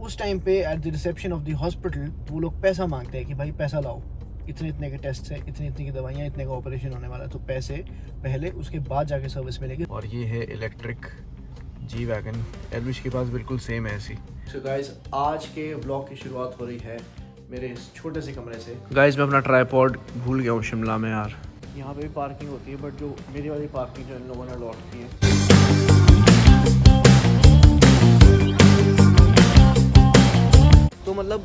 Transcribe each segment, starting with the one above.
उस टाइम पे at the reception of the hospital वो लोग पैसा मांगते हैं कि भाई पैसा लाओ, इतने इतने के टेस्ट है, इतनी इतनी की दवाइयाँ, इतने का ऑपरेशन होने वाला है, तो पैसे पहले, उसके बाद जाके सर्विस मिलेगी। और ये है इलेक्ट्रिक जी वैगन, एल्विश के पास बिल्कुल सेम है ऐसी। सो गाइस, आज के व्लॉग की शुरुआत हो रही है मेरे इस छोटे से कमरे से। गाइस मैं अपना ट्राइपॉड भूल गया हूँ शिमला में यार। यहाँ पे भी पार्किंग होती है, बट जो मेरी वाली पार्किंग जो इन लोगों ने अलॉट की है, तो मतलब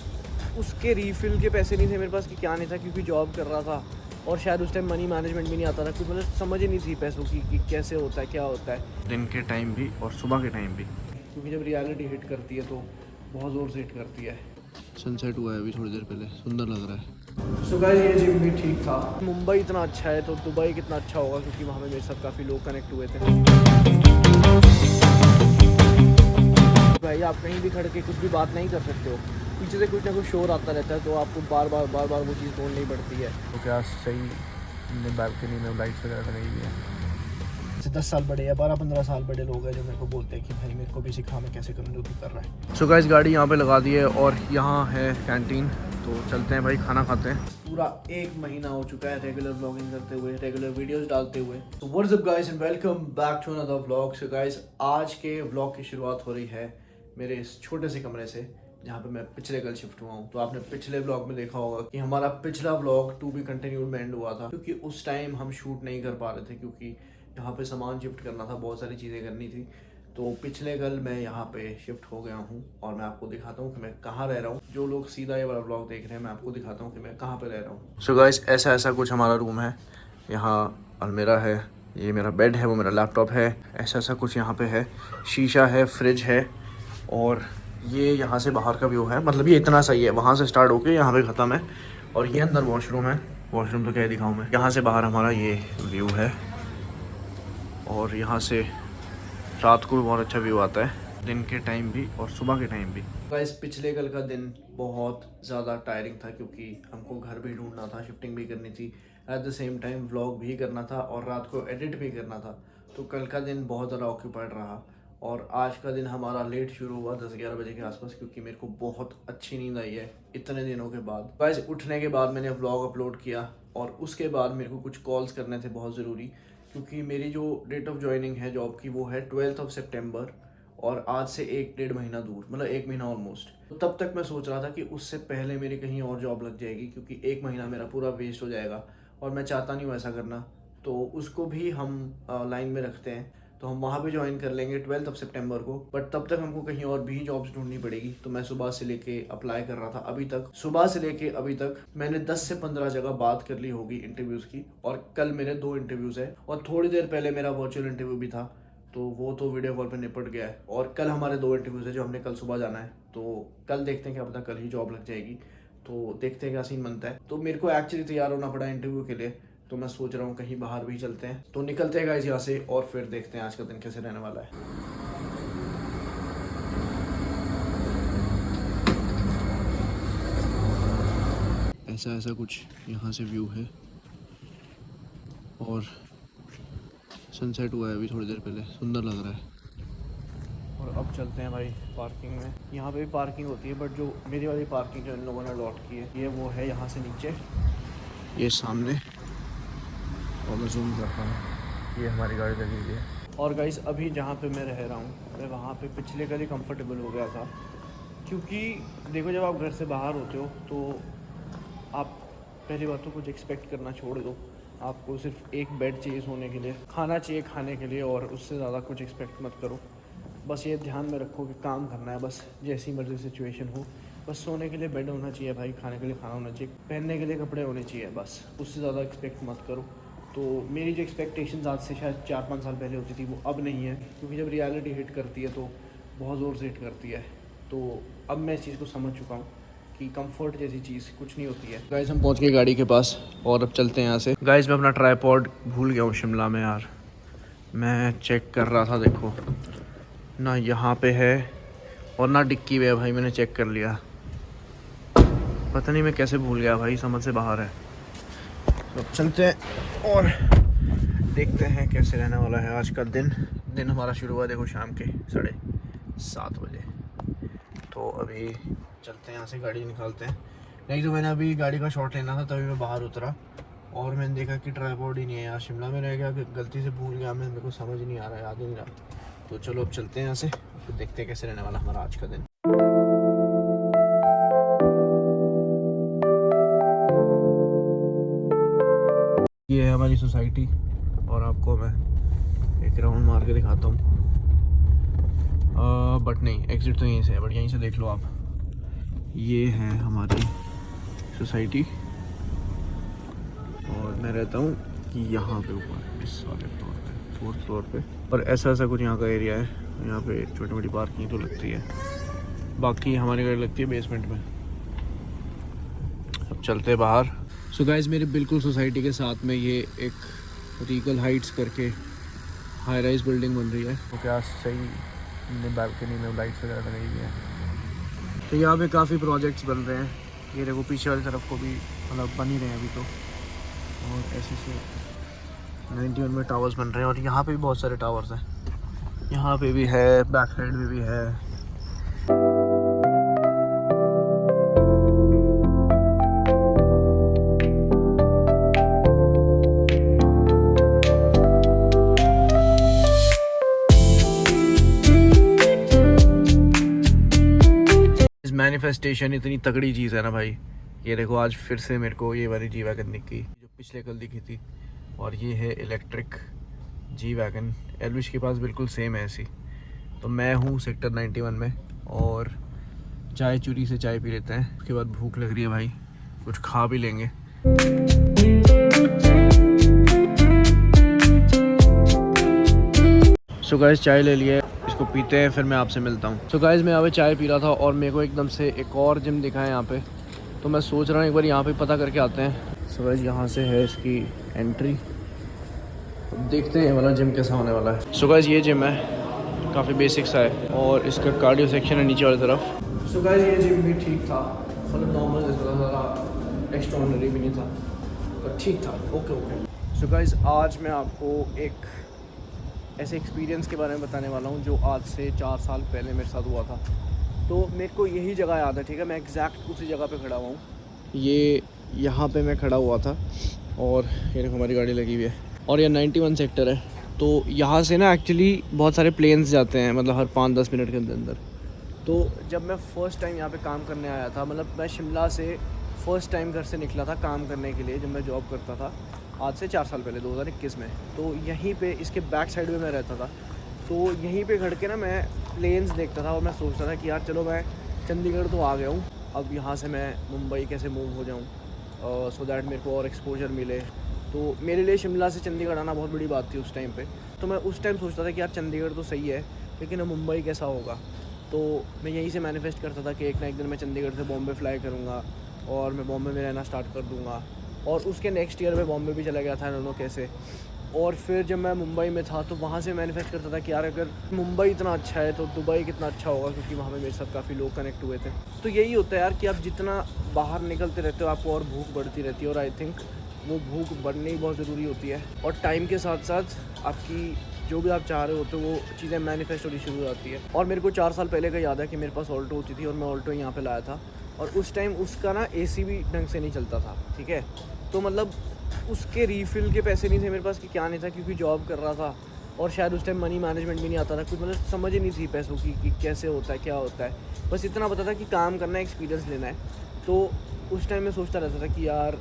उसके रीफिल के पैसे नहीं थे मेरे पास कि क्या नहीं था, क्योंकि जॉब कर रहा था और शायद उस टाइम मनी मैनेजमेंट भी नहीं आता था, क्योंकि मतलब समझ ही नहीं थी पैसों की कि कैसे होता है, क्या होता है दिन के टाइम भी और सुबह के टाइम भी, क्योंकि जब रियलिटी हिट करती है तो बहुत ज़ोर से हिट करती है। सनसेट हुआ है अभी थोड़ी देर पहले, सुंदर लग रहा है। सो गाइस, ये जिम भी ठीक था। मुंबई इतना अच्छा है तो दुबई कितना अच्छा होगा, क्योंकि वहाँ पे मेरे साथ काफ़ी लोग कनेक्ट हुए थे। भाई आप कहीं भी खड़े के कुछ भी बात नहीं कर सकते हो, पीछे से कुछ ना कुछ शोर आता रहता है, तो आपको बार बार वो चीज़ बोलनी पड़ती है। तो क्या सही बालकनी में लाइट्स वगैरह लगाई हुई है। 10 साल बड़े या 12-15 साल बड़े लोग हैं जो मेरे को बोलते हैं कि भाई मेरे को भी सिखा, मैं कैसे करूँ जो तू कर रहा है। सो गाइस गाड़ी यहाँ पे लगा दी है और यहाँ है कैंटीन, तो चलते हैं भाई खाना खाते हैं। पूरा 1 महीना हो चुका है रेगुलर व्लॉगिंग करते हुए, रेगुलर वीडियोस डालते हुए। तो what's up guys and welcome back to another vlog. So guys, आज के व्लॉग की शुरुआत हो रही है मेरे इस छोटे से कमरे से, जहाँ पे मैं पिछले कल शिफ्ट हुआ हूँ। तो आपने पिछले व्लॉग में देखा होगा कि हमारा पिछला व्लॉग टू बी कंटिन्यूड में एंड हुआ था, क्योंकि उस टाइम हम शूट नहीं कर पा रहे थे, क्योंकि यहाँ पे सामान शिफ्ट करना था, बहुत सारी चीज़ें करनी थी। तो पिछले कल मैं यहाँ पे शिफ्ट हो गया हूँ और मैं आपको दिखाता हूँ कि मैं कहाँ रह रहा हूँ। जो लोग सीधा ये वाला व्लॉग देख रहे हैं, मैं आपको दिखाता हूँ कि मैं कहाँ पे रह रहा हूँ। सो गाइस ऐसा कुछ हमारा रूम है। यहाँ अलमीरा है, ये मेरा बेड है, वो मेरा लैपटॉप है, ऐसा कुछ यहाँ पे है। शीशा है, फ्रिज है, और ये यहाँ से बाहर का व्यू है। मतलब ये इतना सही है, वहाँ से स्टार्ट होके यहाँ पे ख़त्म है। और ये अंदर वॉशरूम है। वॉशरूम तो क्या ही दिखाऊँ मैं। यहाँ से बाहर हमारा ये व्यू है, और यहाँ से रात को भी बहुत अच्छा व्यू आता है, दिन के टाइम भी और सुबह के टाइम भी। गाइस, पिछले कल का दिन बहुत ज़्यादा टायरिंग था, क्योंकि हमको घर भी ढूंढना था, शिफ्टिंग भी करनी थी, at the same time vlog भी करना था और रात को एडिट भी करना था। तो कल का दिन बहुत ज़्यादा ऑक्यूपाइड रहा और आज का दिन हमारा लेट शुरू हुआ 10-11 बजे के आसपास, क्योंकि मेरे को बहुत अच्छी नींद आई है इतने दिनों के बाद। गाइस, उठने के बाद मैंने व्लॉग अपलोड किया और उसके बाद मेरे को कुछ कॉल्स करने थे बहुत ज़रूरी, क्योंकि मेरी जो डेट ऑफ ज्वाइनिंग है जॉब की वो है 12 सितंबर, और आज से 1-1.5 महीना दूर, मतलब 1 महीना ऑलमोस्ट। तो तब तक मैं सोच रहा था कि उससे पहले मेरी कहीं और जॉब लग जाएगी, क्योंकि 1 महीना मेरा पूरा वेस्ट हो जाएगा और मैं चाहता नहीं हूँ ऐसा करना। तो उसको भी हम लाइन में रखते हैं, तो हम वहाँ पे ज्वाइन कर लेंगे 12 सितंबर को। बट तब तक हमको कहीं और भी जॉब्स ढूंढनी पड़ेगी। तो मैं सुबह से लेके अप्लाई कर रहा था, अभी तक सुबह से लेके अभी तक मैंने 10 से 15 जगह बात कर ली होगी इंटरव्यूज़ की, और कल मेरे 2 इंटरव्यूज़ है, और थोड़ी देर पहले मेरा वर्चुअल इंटरव्यू भी था, तो वो तो वीडियो कॉल पे निपट गया है। और कल हमारे 2 इंटरव्यूज़ है जो हमने कल सुबह जाना है, तो कल देखते हैं, क्या पता कल ही जॉब लग जाएगी। तो देखते हैं क्या सीन बनता है। तो मेरे को एक्चुअली तैयार होना पड़ा इंटरव्यू के लिए, तो मैं सोच रहा हूँ कहीं बाहर भी चलते हैं। तो निकलते हैं गाइस यहाँ से और फिर देखते हैं आज का दिन कैसे रहने वाला है। ऐसा कुछ यहाँ से व्यू है, और सनसेट हुआ है अभी थोड़ी देर पहले, सुंदर लग रहा है। और अब चलते हैं भाई पार्किंग में। यहाँ पे भी पार्किंग होती है, बट जो मेरी वाली पार्किंग जो इन लोगों ने अलॉट की है, ये वो है यहाँ से नीचे, ये सामने, और मैं जूम करता हूँ, ये हमारी गाड़ी लगी हुई है। और गाइस अभी जहाँ पे मैं रह रहा हूँ, मैं वहाँ पे पिछले कल ही कंफर्टेबल हो गया था, क्योंकि देखो जब आप घर से बाहर होते हो तो आप पहली बात तो कुछ एक्सपेक्ट करना छोड़ दो। आपको सिर्फ एक बेड चाहिए सोने के लिए, खाना चाहिए खाने के लिए, और उससे ज़्यादा कुछ एक्सपेक्ट मत करो। बस ये ध्यान में रखो कि काम करना है, बस जैसी मर्जी सिचुएशन हो, बस सोने के लिए बेड होना चाहिए भाई, खाने के लिए खाना होना चाहिए, पहनने के लिए कपड़े होने चाहिए, बस उससे ज़्यादा एक्सपेक्ट मत करो। तो मेरी जो एक्सपेक्टेशंस आज से शायद 4-5 साल पहले होती थी, वो अब नहीं है, क्योंकि जब रियलिटी हिट करती है तो बहुत ज़ोर से हिट करती है। तो अब मैं इस चीज़ को समझ चुका हूँ कि कंफर्ट जैसी चीज़ कुछ नहीं होती है। गाइस हम पहुंच गए गाड़ी के पास और अब चलते हैं यहाँ से। गाइस मैं अपना ट्राइपॉड भूल गया हूँ शिमला में यार। मैं चेक कर रहा था, देखो ना यहाँ पे है और ना डिक्की में है भाई, मैंने चेक कर लिया, पता नहीं मैं कैसे भूल गया भाई, समझ से बाहर है। तो चलते हैं और देखते हैं कैसे रहने वाला है आज का दिन। दिन हमारा शुरू हुआ देखो शाम के 7:30 बजे। तो अभी चलते हैं यहाँ से, गाड़ी निकालते हैं। नहीं तो मैंने अभी गाड़ी का शॉट लेना था, तभी मैं बाहर उतरा और मैंने देखा कि ट्राइपॉड ही नहीं है यार। शिमला में रह गया, गलती से भूल गया मैं, मेरे को समझ नहीं आ रहा, याद ही नहीं रहा। तो चलो अब चलते हैं यहाँ से, फिर देखते हैं कैसे रहने वाला हमारा आज का दिन। ये है हमारी सोसाइटी और आपको मैं एक राउंड मार के दिखाता हूँ। बट नहीं, एग्ज़िट तो यहीं से है, बट यहीं से देख लो आप। ये है हमारी सोसाइटी और मैं रहता हूँ कि यहाँ पे ऊपर इस वाले फ्लोर पे, 4th फ्लोर पे। और ऐसा कुछ यहाँ का एरिया है। यहाँ पे छोटी मोटी पार्किंग तो लगती है, बाकी हमारी गाड़ी लगती है बेसमेंट में। अब चलते हैं बाहर। सो गाइस, मेरे बिल्कुल सोसाइटी के साथ में ये एक रीगल हाइट्स करके हाई राइज बिल्डिंग बन रही है। तो क्या सही बालकनी में लाइट्स वगैरह लगाई हुई है। तो यहाँ पे काफ़ी प्रोजेक्ट्स बन रहे हैं। ये देखो पीछे वाली तरफ को भी मतलब बन ही रहे हैं अभी तो। और ऐसे से 91 में टावर्स बन रहे हैं और यहाँ पे भी बहुत सारे टावर्स हैं। यहाँ पे भी है, बैक साइड में भी है। मैनिफेस्टेशन इतनी तगड़ी चीज़ है ना भाई। ये देखो आज फिर से मेरे को ये वाली जी वैगन दिखी जो पिछले कल दिखी थी, और ये है इलेक्ट्रिक जी वैगन। एलविश के पास बिल्कुल सेम है ऐसी। तो मैं हूँ सेक्टर 91 में और चाय चूरी से चाय पी लेते हैं। उसके बाद भूख लग रही है भाई, कुछ खा भी लेंगे। सो गाइस, चाय ले लिए, इसको पीते हैं फिर मैं आपसे मिलता हूँ। सो गाइस, मैं यहाँ पे चाय पी रहा था और मेरे को एकदम से एक और जिम दिखा है यहाँ पे। तो मैं सोच रहा हूँ एक बार यहाँ पे पता करके आते हैं। सो गाइस, यहाँ से है इसकी एंट्री। देखते हैं वाला जिम कैसा होने वाला है। सो गाइस, ये जिम है, काफ़ी बेसिक सा है और इसका कार्डियो सेक्शन है नीचे वाली तरफ। सो गाइस, ये जिम भी ठीक था, मतलब नॉर्मल जैसा, ज़्यादा एक्स्ट्रॉर्डिनरी भी नहीं था, पर ठीक था, ओके। सो गाइस, आज मैं आपको एक ऐसे एक्सपीरियंस के बारे में बताने वाला हूँ जो आज से 4 साल पहले मेरे साथ हुआ था। तो मेरे को यही जगह याद है, ठीक है, मैं एग्जैक्ट उसी जगह पे खड़ा हुआ हूँ। ये यहाँ पे मैं खड़ा हुआ था और ये देखो हमारी गाड़ी लगी हुई है और ये 91 सेक्टर है। तो यहाँ से ना एक्चुअली बहुत सारे प्लेन्स जाते हैं, मतलब हर 5-10 मिनट के अंदर। तो जब मैं फ़र्स्ट टाइम यहाँ पे काम करने आया था, मतलब मैं शिमला से फ़र्स्ट टाइम घर से निकला था काम करने के लिए, जब मैं जॉब करता था आज से 4 साल पहले 2021 में। तो यहीं पे इसके बैक साइड में मैं रहता था। तो यहीं पे खड़ के ना मैं प्लेन्स देखता था और मैं सोचता था कि यार चलो मैं चंडीगढ़ तो आ गया हूँ, अब यहाँ से मैं मुंबई कैसे मूव हो जाऊँ सो दैट मेरे को और एक्सपोजर मिले। तो मेरे लिए शिमला से चंडीगढ़ आना बहुत बड़ी बात थी उस टाइम पे। तो मैं उस टाइम सोचता था कि यार चंडीगढ़ तो सही है, लेकिन अब मुंबई कैसा होगा। तो मैं यहीं से मैनिफेस्ट करता था कि एक ना एक दिन मैं चंडीगढ़ से बॉम्बे फ्लाई करूँगा और मैं बॉम्बे में रहना स्टार्ट कर दूँगा। और उसके नेक्स्ट ईयर में बॉम्बे भी चला गया था, दोनों कैसे। और फिर जब मैं मुंबई में था तो वहाँ से मैनिफेस्ट करता था कि यार अगर मुंबई इतना अच्छा है तो दुबई कितना अच्छा होगा, क्योंकि वहाँ पे मेरे साथ काफ़ी लोग कनेक्ट हुए थे। तो यही होता है यार कि आप जितना बाहर निकलते रहते हो आपको और भूख बढ़ती रहती है, और आई थिंक वो भूख बढ़नी बहुत ज़रूरी होती है। और टाइम के साथ साथ आपकी जो भी आप चाह रहे होते हो वो चीज़ें मैनिफेस्ट होनी शुरू हो जाती है। और मेरे को 4 साल पहले का याद है कि मेरे पास ऑल्टो होती थी और मैं ऑल्टो यहाँ पे लाया था, और उस टाइम उसका ना एसी भी ढंग से नहीं चलता था, ठीक है। तो मतलब उसके रीफिल के पैसे नहीं थे मेरे पास कि क्या नहीं था, क्योंकि जॉब कर रहा था और शायद उस टाइम मनी मैनेजमेंट भी नहीं आता था कुछ, मतलब समझ ही नहीं थी पैसों की कि कैसे होता है क्या होता है। बस इतना पता था कि काम करना है, एक्सपीरियंस लेना है। तो उस टाइम मैं सोचता रहता था कि यार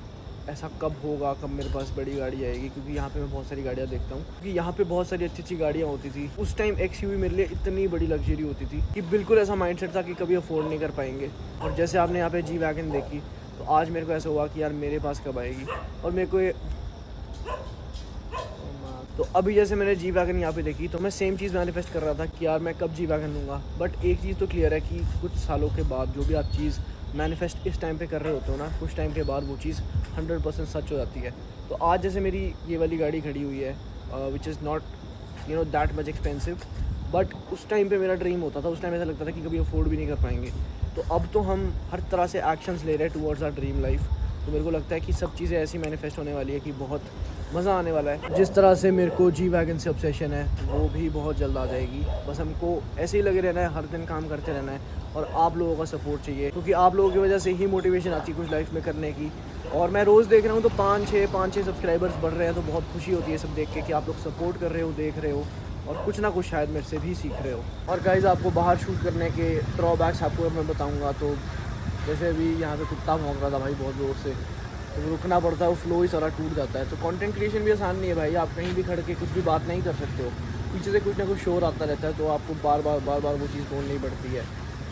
ऐसा कब होगा, कब मेरे पास बड़ी गाड़ी आएगी, क्योंकि यहाँ पे मैं बहुत सारी गाड़ियाँ देखता हूँ, क्योंकि यहाँ पे बहुत सारी अच्छी अच्छी गाड़ियाँ होती थी। उस टाइम XUV मेरे लिए इतनी बड़ी लग्जरी होती थी कि बिल्कुल ऐसा माइंडसेट था कि कभी अफोर्ड नहीं कर पाएंगे। और जैसे आपने यहाँ पे जी वैगन देखी, तो आज मेरे को ऐसा हुआ कि यार मेरे पास कब आएगी। और मेरे को ये तो अभी जैसे मैंने जी वैगन यहाँ पे देखी तो मैं सेम चीज़ मैनिफेस्ट कर रहा था कि यार मैं कब जी वैगन लूँगा। बट एक चीज़ तो क्लियर है कि कुछ सालों के बाद जो भी आप चीज़ मैनिफेस्ट इस टाइम पे कर रहे होते हो ना, कुछ टाइम के बाद वो चीज़ 100% सच हो जाती है। तो आज जैसे मेरी ये वाली गाड़ी खड़ी हुई है which is not that much expensive, but उस टाइम पे मेरा ड्रीम होता था, उस टाइम ऐसा लगता था कि कभी अफोर्ड भी नहीं कर पाएंगे। तो अब तो हम हर तरह से एक्शंस ले रहे हैं टुवर्ड्स आवर ड्रीम लाइफ। तो मेरे को लगता है कि सब चीज़ें ऐसी मैनिफेस्ट होने वाली है कि बहुत मज़ा आने वाला है। जिस तरह से मेरे को जी वैगन से ऑब्सेशन है वो भी बहुत जल्द आ जाएगी। बस हमको ऐसे ही लगे रहना है, हर दिन काम करते रहना है और आप लोगों का सपोर्ट चाहिए, क्योंकि आप लोगों की वजह से ही मोटिवेशन आती है कुछ लाइफ में करने की। और मैं रोज़ देख रहा हूँ तो 5-6 सब्सक्राइबर्स बढ़ रहे हैं, तो बहुत खुशी होती है सब देख के कि आप लोग सपोर्ट कर रहे हो, देख रहे हो और कुछ ना कुछ शायद मेरे से भी सीख रहे हो। और गाइज़, आपको बाहर शूट करने के ड्रॉबैक्स आपको मैं बताऊँगा। तो जैसे अभी यहाँ पे कुत्ता भौंक रहा था भाई बहुत ज़ोर से, तो रुकना पड़ता है, वो फ्लो ही सारा टूट जाता है। तो कंटेंट क्रिएशन भी आसान नहीं है भाई, आप कहीं भी खड़ के कुछ भी बात नहीं कर सकते हो, पीछे से कुछ ना कुछ शोर आता रहता है, तो आपको बार बार वो चीज़ बोलनी पड़ती है।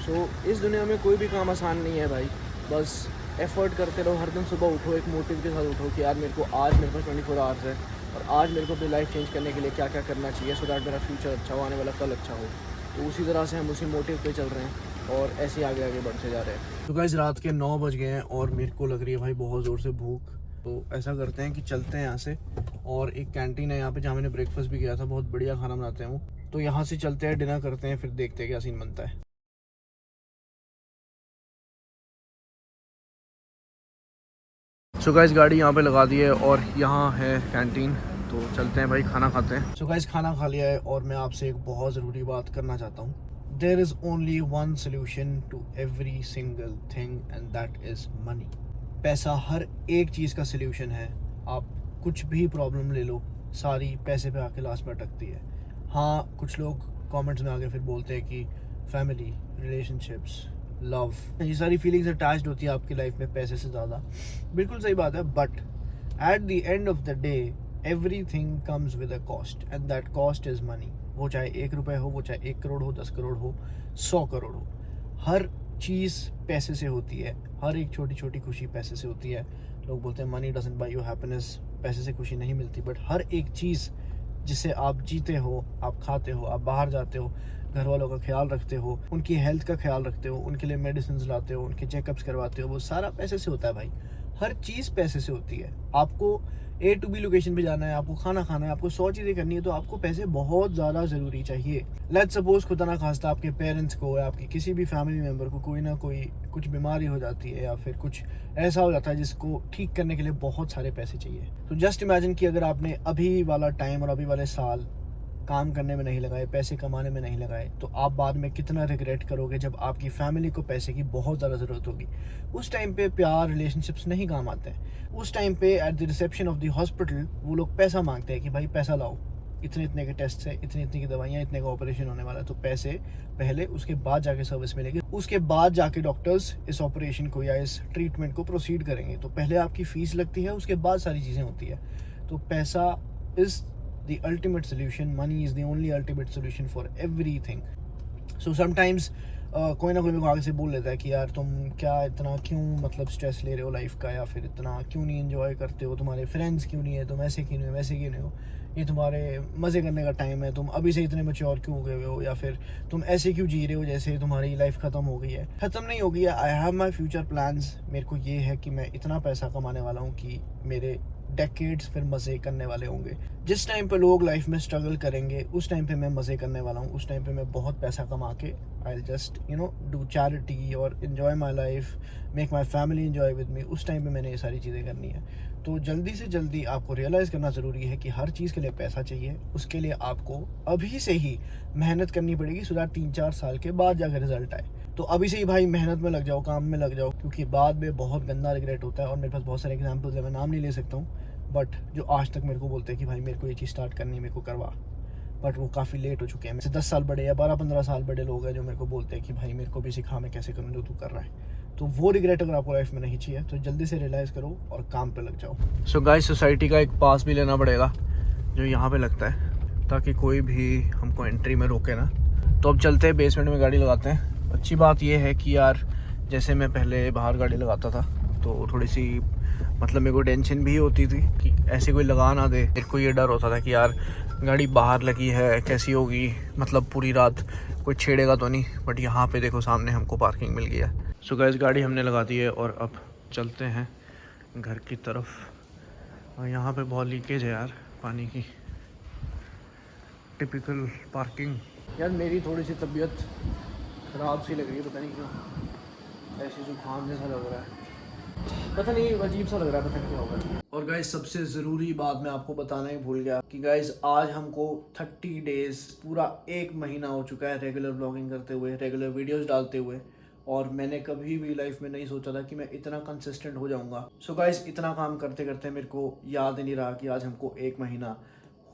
सो इस दुनिया में कोई भी काम आसान नहीं है भाई, बस एफ़र्ट करते रहो। हर दिन सुबह उठो, एक मोटिव के साथ उठो कि यार मेरे को आज मेरे पास 24 आवर्स है और आज मेरे को अपनी लाइफ चेंज करने के लिए क्या क्या करना चाहिए, सो दैट मेरा फ्यूचर अच्छा हो, आने वाला कल अच्छा हो। तो उसी तरह से हम उसी मोटिव पे चल रहे हैं और ऐसे ही आगे बढ़ते जा रहे हैं। तो गाइस, रात के 9 बज गए हैं और मेरे को लग रही है भाई बहुत ज़ोर से भूख। तो ऐसा करते हैं कि चलते हैं यहाँ से, और एक कैंटीन है यहाँ पे जहाँ मैंने ब्रेकफास्ट भी किया था, बहुत बढ़िया खाना बनाते हैं वो। तो यहाँ से चलते हैं, डिनर करते हैं, फिर देखते हैं क्या सीन बनता है। सो गाइस, गाड़ी यहाँ पे लगा दी है और यहाँ है कैंटीन, तो चलते हैं भाई, खाना खाते हैं। सो गाइस, खाना खा लिया है और मैं आपसे एक बहुत ज़रूरी बात करना चाहता हूँ। There is only one solution to every single thing and that is money. पैसा हर एक चीज़ का सोल्यूशन है। आप कुछ भी प्रॉब्लम ले लो, सारी पैसे पे आके लास्ट में अटकती है। हाँ, कुछ लोग कमेंट्स में आके फिर बोलते हैं कि फैमिली, रिलेशनशिप्स, लव, ये सारी फीलिंग्स अटैच्ड होती है आपकी लाइफ में पैसे से ज़्यादा। बिल्कुल सही बात है, but at the end of the day everything comes with a cost and that cost is money. वो चाहे 1 रुपये हो, वो चाहे 1 करोड़ हो, 10 करोड़ हो, 100 करोड़ हो, हर चीज़ पैसे से होती है। हर एक छोटी छोटी खुशी पैसे से होती है। लोग बोलते हैं money doesn't buy you happiness, पैसे से खुशी नहीं मिलती, बट हर एक चीज़ जिससे आप जीते हो, आप खाते हो, आप बाहर जाते हो, घर वालों का ख्याल रखते हो, उनकी हेल्थ का ख्याल रखते हो, उनके लिए मेडिसिन लाते हो, उनके चेकअप्स करवाते हो, वो सारा पैसे से होता है भाई। हर चीज़ पैसे से होती है। आपको A to B लोकेशन पे जाना है, आपको खाना खाना है, आपको 100 चीज़ें करनी है, तो आपको पैसे बहुत ज़्यादा ज़रूरी चाहिए। लेट्स सपोज खुदा ना खास्ता आपके पेरेंट्स को या आपकी किसी भी फैमिली मेम्बर को कोई ना कोई कुछ बीमारी हो जाती है या फिर कुछ ऐसा हो जाता है जिसको ठीक करने के लिए बहुत सारे पैसे चाहिए। तो जस्ट इमेजिन कि अगर आपने अभी वाला टाइम और अभी वाले साल काम करने में नहीं लगाए, पैसे कमाने में नहीं लगाए, तो आप बाद में कितना रिग्रेट करोगे जब आपकी फैमिली को पैसे की बहुत ज़्यादा ज़रूरत होगी। उस टाइम पे प्यार, रिलेशनशिप्स नहीं काम आते हैं। उस टाइम पे at the reception of the hospital वो लोग पैसा मांगते हैं कि भाई पैसा लाओ, इतने इतने के टेस्ट है, इतनी इतनी की दवाइयाँ, इतने का ऑपरेशन होने वाला है। तो पैसे पहले, उसके बाद जाके सर्विस मिलेगी, उसके बाद जाके डॉक्टर्स इस ऑपरेशन को या इस ट्रीटमेंट को प्रोसीड करेंगे। तो पहले आपकी फ़ीस लगती है, उसके बाद सारी चीज़ें होती है। तो पैसा is the ultimate solution. Money is the only ultimate solution for everything. So sometimes कोई ना कोई मेरे को आगे से बोल लेता है कि यार तुम क्या इतना क्यों मतलब स्ट्रेस ले रहे हो लाइफ का, या फिर इतना क्यों नहीं एंजॉय करते हो, तुम्हारे फ्रेंड्स क्यों नहीं है, तुम ऐसे क्यों नहीं हो, वैसे क्यों नहीं हो, ये तुम्हारे मज़े करने का टाइम है, तुम अभी से इतने मैच्योर क्यों हो गए हो, या फिर तुम ऐसे क्यों जी रहे हो जैसे तुम्हारी लाइफ ख़त्म हो गई है। ख़त्म नहीं हो गई है। I have my future plans. मेरे को ये है कि मैं इतना पैसा कमाने वाला हूँ कि मेरे डेकेड्स फिर मज़े करने वाले होंगे। जिस टाइम पे लोग लाइफ में स्ट्रगल करेंगे, उस टाइम पे मैं मज़े करने वाला हूँ। उस टाइम पे मैं बहुत पैसा कमा के आई जस्ट डू चैरिटी और enjoy my life, make my family enjoy with me. उस टाइम पे मैंने ये सारी चीज़ें करनी है। तो जल्दी से जल्दी आपको रियलाइज़ करना ज़रूरी है कि हर चीज़ के लिए पैसा चाहिए। उसके लिए आपको अभी से ही मेहनत करनी पड़ेगी, सो दैट 3-4 साल के बाद जाकर रिजल्ट आए। तो अभी से ही भाई मेहनत में लग जाओ, काम में लग जाओ, क्योंकि बाद में बहुत गंदा रिग्रेट होता है। और मेरे पास बहुत सारे एग्जांपल्स है, मैं नाम नहीं ले सकता हूँ, बट जो आज तक मेरे को बोलते हैं कि भाई मेरे को ये चीज़ स्टार्ट करनी है, मेरे को करवा, बट वो काफ़ी लेट हो चुके हैं। मेरे से 10 साल बड़े या 12-15 साल बड़े लोग हैं जो मेरे को बोलते हैं कि भाई मेरे को भी सिखा, मैं कैसे करूँ जो तू कर रहा है। तो वो रिग्रेट अगर आपको लाइफ में नहीं चाहिए तो जल्दी से रियलाइज़ करो और काम पे लग जाओ। सो गाइस, सोसाइटी का एक पास भी लेना पड़ेगा जो यहाँ पे लगता है, ताकि कोई भी हमको एंट्री में रोके ना। तो अब चलते हैं, बेसमेंट में गाड़ी लगाते हैं। अच्छी बात यह है कि यार जैसे मैं पहले बाहर गाड़ी लगाता था तो थोड़ी सी मतलब मेरे को टेंशन भी होती थी कि ऐसे कोई लगा ना दे। मेरे को ये डर होता था कि यार गाड़ी बाहर लगी है, कैसी होगी, मतलब पूरी रात कोई छेड़ेगा तो नहीं। बट यहाँ पे देखो सामने हमको पार्किंग मिल गया। सो गाइस, गाड़ी हमने लगा दी है और अब चलते हैं घर की तरफ। और यहाँ पे बहुत लीकेज है यार पानी की, टिपिकल पार्किंग। यार मेरी थोड़ी सी तबीयत ख़राब सी लग रही है, पता नहीं क्यों, ऐसे जुकाम जैसा लग रहा है, पता नहीं अजीब सा लग रहा है, पता नहीं क्या होगा। और गाइस, सबसे ज़रूरी बात मैं आपको बताना ही भूल गया कि गाइस आज हमको 30 डेज़, पूरा 1 महीना हो चुका है रेगुलर ब्लॉगिंग करते हुए, रेगुलर वीडियोस डालते हुए। और मैंने कभी भी लाइफ में नहीं सोचा था कि मैं इतना कंसिस्टेंट हो जाऊंगा। सो गाइस, इतना काम करते करते मेरे को याद ही नहीं रहा कि आज हमको 1 महीना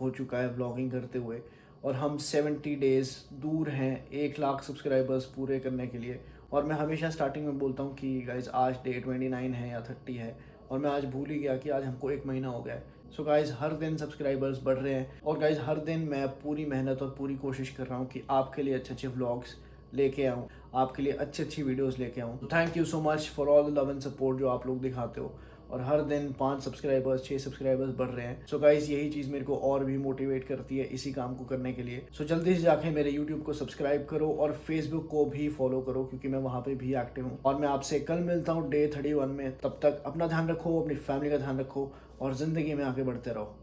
हो चुका है व्लॉगिंग करते हुए, और हम 70 डेज़ दूर हैं 1 लाख सब्सक्राइबर्स पूरे करने के लिए। और मैं हमेशा स्टार्टिंग में बोलता हूँ कि गाइस आज डे 29 है या 30 है, और मैं आज भूल ही गया कि आज हमको 1 महीना हो गया है। सो गाइस, हर दिन सब्सक्राइबर्स बढ़ रहे हैं, और गाइस हर दिन मैं पूरी मेहनत और पूरी कोशिश कर रहा हूँ कि आपके लिए अच्छे अच्छे व्लॉग्स लेके आऊँ, आपके लिए अच्छी अच्छी वीडियोस लेके आऊँ। Thank you so much for all the love and support जो आप लोग दिखाते हो, और हर दिन 5 सब्सक्राइबर्स 6 सब्सक्राइबर्स बढ़ रहे हैं। सो गाइस, यही चीज़ मेरे को और भी मोटिवेट करती है इसी काम को करने के लिए। सो जल्दी से जाके मेरे यूट्यूब को सब्सक्राइब करो और फेसबुक को भी फॉलो करो, क्योंकि मैं वहाँ पे भी एक्टिव हूँ। और मैं आपसे कल मिलता हूँ डे 31 में। तब तक अपना ध्यान रखो, अपनी फैमिली का ध्यान रखो, और ज़िंदगी में आगे बढ़ते रहो।